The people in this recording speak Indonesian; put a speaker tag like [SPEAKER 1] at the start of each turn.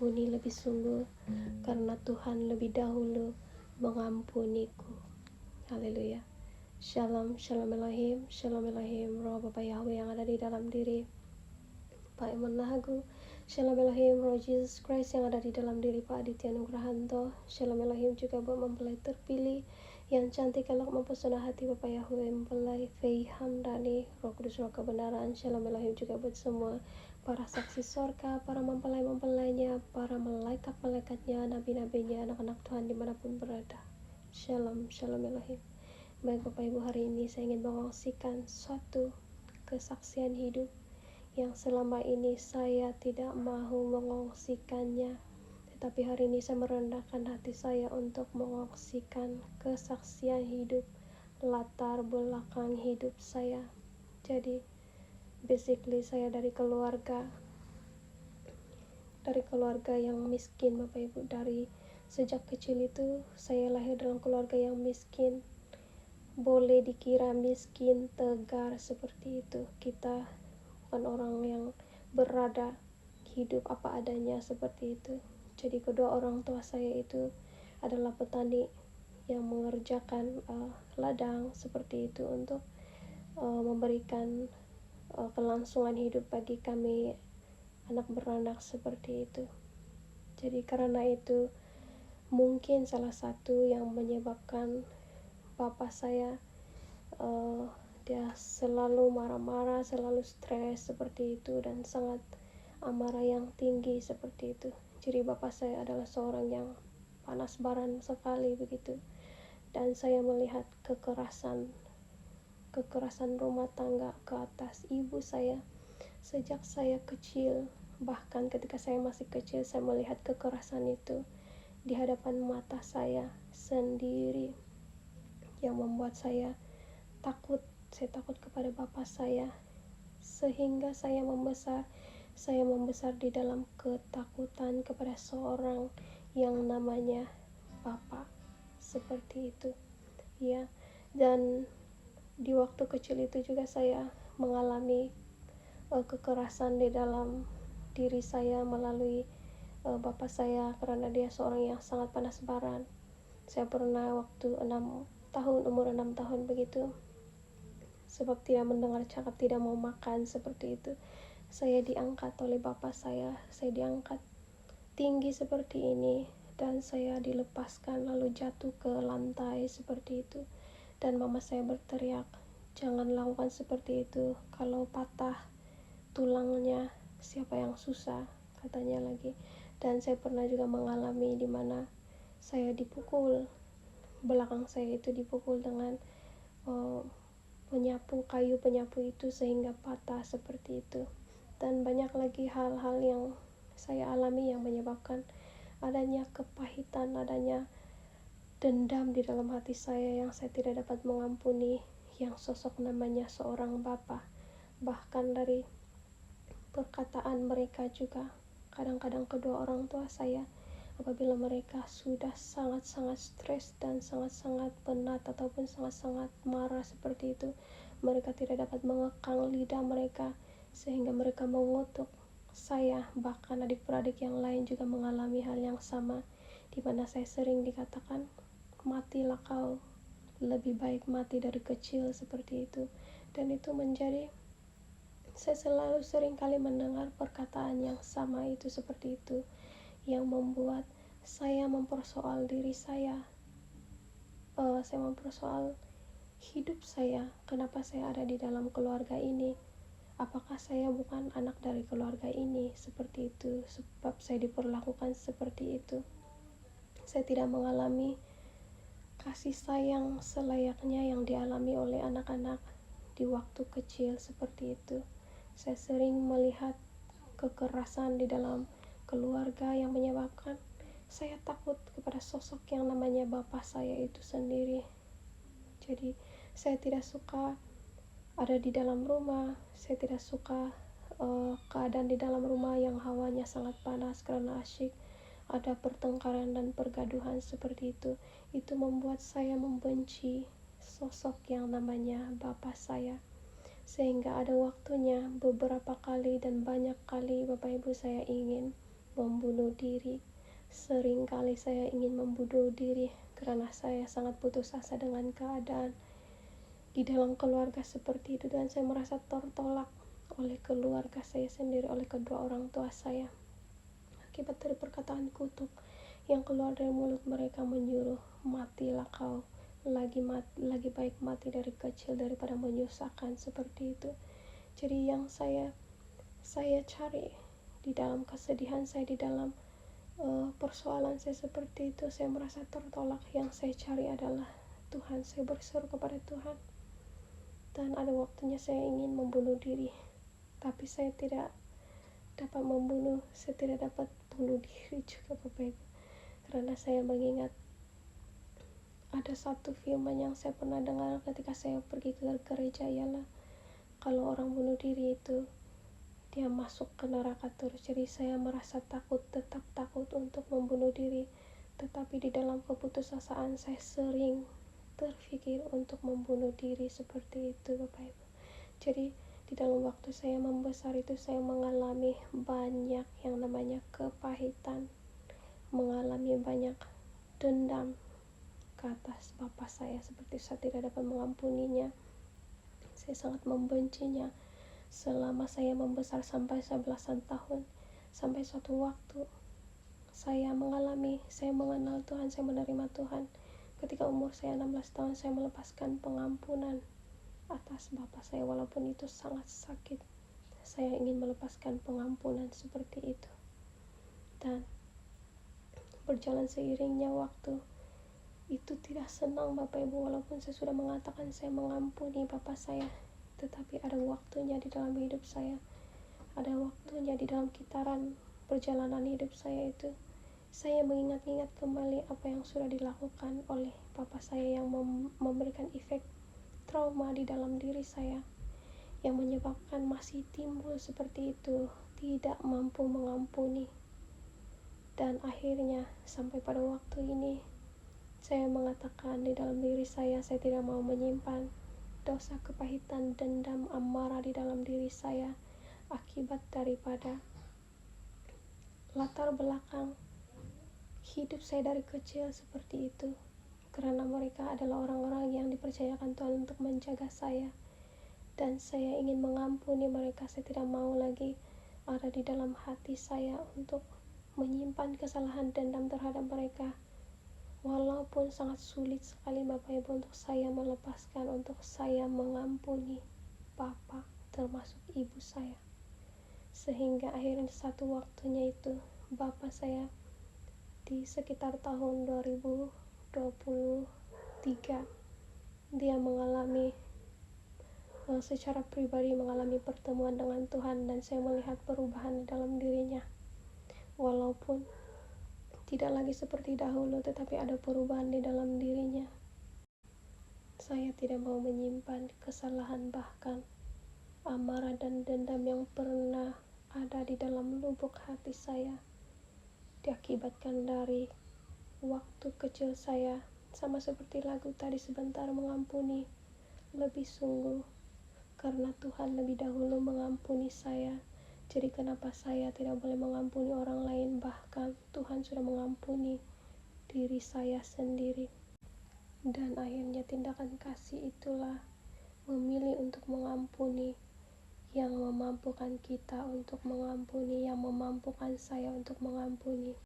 [SPEAKER 1] ampuni lebih sungguh, karena Tuhan lebih dahulu mengampuniku. Haleluya. Shalom, shalom Elohim, shalom Elohim, roh Bapa Yahweh yang ada di dalam diri Pak Eman Lahagu. Shalom Elohim, roh Jesus Christ yang ada di dalam diri Pak Aditya Nugrahanto. Shalom Elohim juga buat mempelai terpilih yang cantik, elok, mempesona hati Bapak Yahweh, mempelai Faye Hamdani, roh kudus, roh kebenaran. Shalom Elohim juga buat semua para saksi sorga, para mempelai-mempelainya, para malaikat-malaikatnya, nabi-nabinya, anak-anak Tuhan dimanapun berada. Shalom, shalom Elohim. Baik Bapak Ibu, hari ini saya ingin mengongsikan suatu kesaksian hidup yang selama ini saya tidak mau mengongsikannya, tetapi hari ini saya merendahkan hati saya untuk mengongsikan kesaksian hidup, latar belakang hidup saya. Jadi basically saya dari keluarga yang miskin Bapak Ibu. Dari sejak kecil itu saya lahir dalam keluarga yang miskin, boleh dikira miskin tegar seperti itu. Kita bukan orang yang berada hidup apa adanya seperti itu. Jadi kedua orang tua saya itu adalah petani yang mengerjakan ladang seperti itu untuk memberikan kelangsungan hidup bagi kami anak beranak seperti itu. Jadi karena itu mungkin salah satu yang menyebabkan bapak saya dia selalu marah-marah, selalu stres seperti itu, dan sangat amarah yang tinggi seperti itu. Jadi bapak saya adalah seorang yang panas baran sekali begitu, dan saya melihat kekerasan rumah tangga ke atas ibu saya sejak saya kecil. Bahkan ketika saya masih kecil, saya melihat kekerasan itu di hadapan mata saya sendiri, yang membuat saya takut. Saya takut kepada bapak saya, sehingga saya membesar di dalam ketakutan kepada seorang yang namanya bapak seperti itu ya. Dan di waktu kecil itu juga saya mengalami kekerasan di dalam diri saya melalui bapak saya, karena dia seorang yang sangat panas baran. Saya pernah waktu umur 6 tahun begitu, sebab tidak mendengar cakap, tidak mau makan seperti itu, saya diangkat oleh bapak saya diangkat tinggi seperti ini, dan saya dilepaskan lalu jatuh ke lantai seperti itu. Dan mama saya berteriak, jangan lakukan seperti itu, kalau patah tulangnya siapa yang susah, katanya lagi. Dan saya pernah juga mengalami di mana saya dipukul, belakang saya itu dipukul dengan kayu penyapu itu sehingga patah seperti itu. Dan banyak lagi hal-hal yang saya alami yang menyebabkan adanya kepahitan, adanya dendam di dalam hati saya yang saya tidak dapat mengampuni, yang sosok namanya seorang bapa. Bahkan dari perkataan mereka juga, kadang-kadang kedua orang tua saya, apabila mereka sudah sangat-sangat stres dan sangat-sangat penat ataupun sangat-sangat marah seperti itu, mereka tidak dapat mengekang lidah mereka sehingga mereka mengutuk saya. Bahkan adik-beradik yang lain juga mengalami hal yang sama, di mana saya sering dikatakan, matilah kau, lebih baik mati dari kecil seperti itu. Dan itu menjadi, saya selalu sering kali mendengar perkataan yang sama itu seperti itu, yang membuat saya mempersoal diri saya. Saya mempersoal hidup saya, kenapa saya ada di dalam keluarga ini, apakah saya bukan anak dari keluarga ini, seperti itu, sebab saya diperlakukan seperti itu. Saya tidak mengalami kasih sayang selayaknya yang dialami oleh anak-anak di waktu kecil seperti itu. Saya sering melihat kekerasan di dalam keluarga yang menyebabkan saya takut kepada sosok yang namanya bapak saya itu sendiri. Jadi saya tidak suka ada di dalam rumah, saya tidak suka keadaan di dalam rumah yang hawanya sangat panas karena asyik ada pertengkaran dan pergaduhan seperti itu. Itu membuat saya membenci sosok yang namanya bapak saya, sehingga ada waktunya beberapa kali dan banyak kali Bapak Ibu saya ingin membunuh diri. Seringkali saya ingin membunuh diri karena saya sangat putus asa dengan keadaan di dalam keluarga seperti itu, dan saya merasa tertolak oleh keluarga saya sendiri, oleh kedua orang tua saya, akibat dari perkataan kutuk yang keluar dari mulut mereka menyuruh, matilah kau, lagi baik mati dari kecil daripada menyusahkan, seperti itu. Jadi yang saya cari di dalam kesedihan saya, di dalam persoalan saya seperti itu, saya merasa tertolak. Yang saya cari adalah Tuhan. Saya berseru kepada Tuhan, dan ada waktunya saya ingin membunuh diri, tapi saya tidak dapat membunuh, saya tidak dapat bunuh diri juga Bapak Ibu, karena saya mengingat ada satu firman yang saya pernah dengar ketika saya pergi ke gereja, ialah kalau orang bunuh diri itu dia masuk ke neraka terus. Jadi saya merasa takut, tetap takut untuk membunuh diri, tetapi di dalam keputusasaan saya sering terpikir untuk membunuh diri, seperti itu Bapak Ibu. Jadi di dalam waktu saya membesar itu, saya mengalami banyak yang namanya kepahitan, mengalami banyak dendam ke atas bapak saya, seperti saya tidak dapat mengampuninya, saya sangat membencinya. Selama saya membesar sampai 11 tahun, sampai suatu waktu saya mengenal Tuhan, saya menerima Tuhan. Ketika umur saya 16 tahun, saya melepaskan pengampunan atas bapak saya, walaupun itu sangat sakit. Saya ingin melepaskan pengampunan seperti itu. Dan berjalan seiringnya waktu, itu tidak senang Bapak Ibu, walaupun saya sudah mengatakan saya mengampuni bapak saya, tetapi ada waktunya di dalam hidup saya, ada waktunya di dalam kitaran perjalanan hidup saya itu, saya mengingat-ingat kembali apa yang sudah dilakukan oleh bapak saya, yang memberikan efek trauma di dalam diri saya, yang menyebabkan masih timbul seperti itu, tidak mampu mengampuni. Dan akhirnya sampai pada waktu ini, saya mengatakan di dalam diri saya tidak mau menyimpan dosa, kepahitan, dendam, amarah di dalam diri saya, akibat daripada latar belakang hidup saya dari kecil seperti itu. Karena mereka adalah orang-orang yang dipercayakan Tuhan untuk menjaga saya, dan saya ingin mengampuni mereka. Saya tidak mau lagi ada di dalam hati saya untuk menyimpan kesalahan dendam terhadap mereka. Walaupun sangat sulit sekali Bapak Ibu untuk saya melepaskan, untuk saya mengampuni Bapak termasuk ibu saya. Sehingga akhirnya satu waktunya itu, Bapak saya di sekitar tahun 2023, dia mengalami secara pribadi mengalami pertemuan dengan Tuhan, dan saya melihat perubahan dalam dirinya. Walaupun tidak lagi seperti dahulu, tetapi ada perubahan di dalam dirinya. Saya tidak mau menyimpan kesalahan, bahkan amarah dan dendam yang pernah ada di dalam lubuk hati saya, diakibatkan dari waktu kecil saya, sama seperti lagu tadi, sebentar mengampuni, lebih sungguh, karena Tuhan lebih dahulu mengampuni saya. Jadi kenapa saya tidak boleh mengampuni orang lain, bahkan Tuhan sudah mengampuni diri saya sendiri. Dan akhirnya tindakan kasih itulah memilih untuk mengampuni, yang memampukan kita untuk mengampuni, yang memampukan saya untuk mengampuni.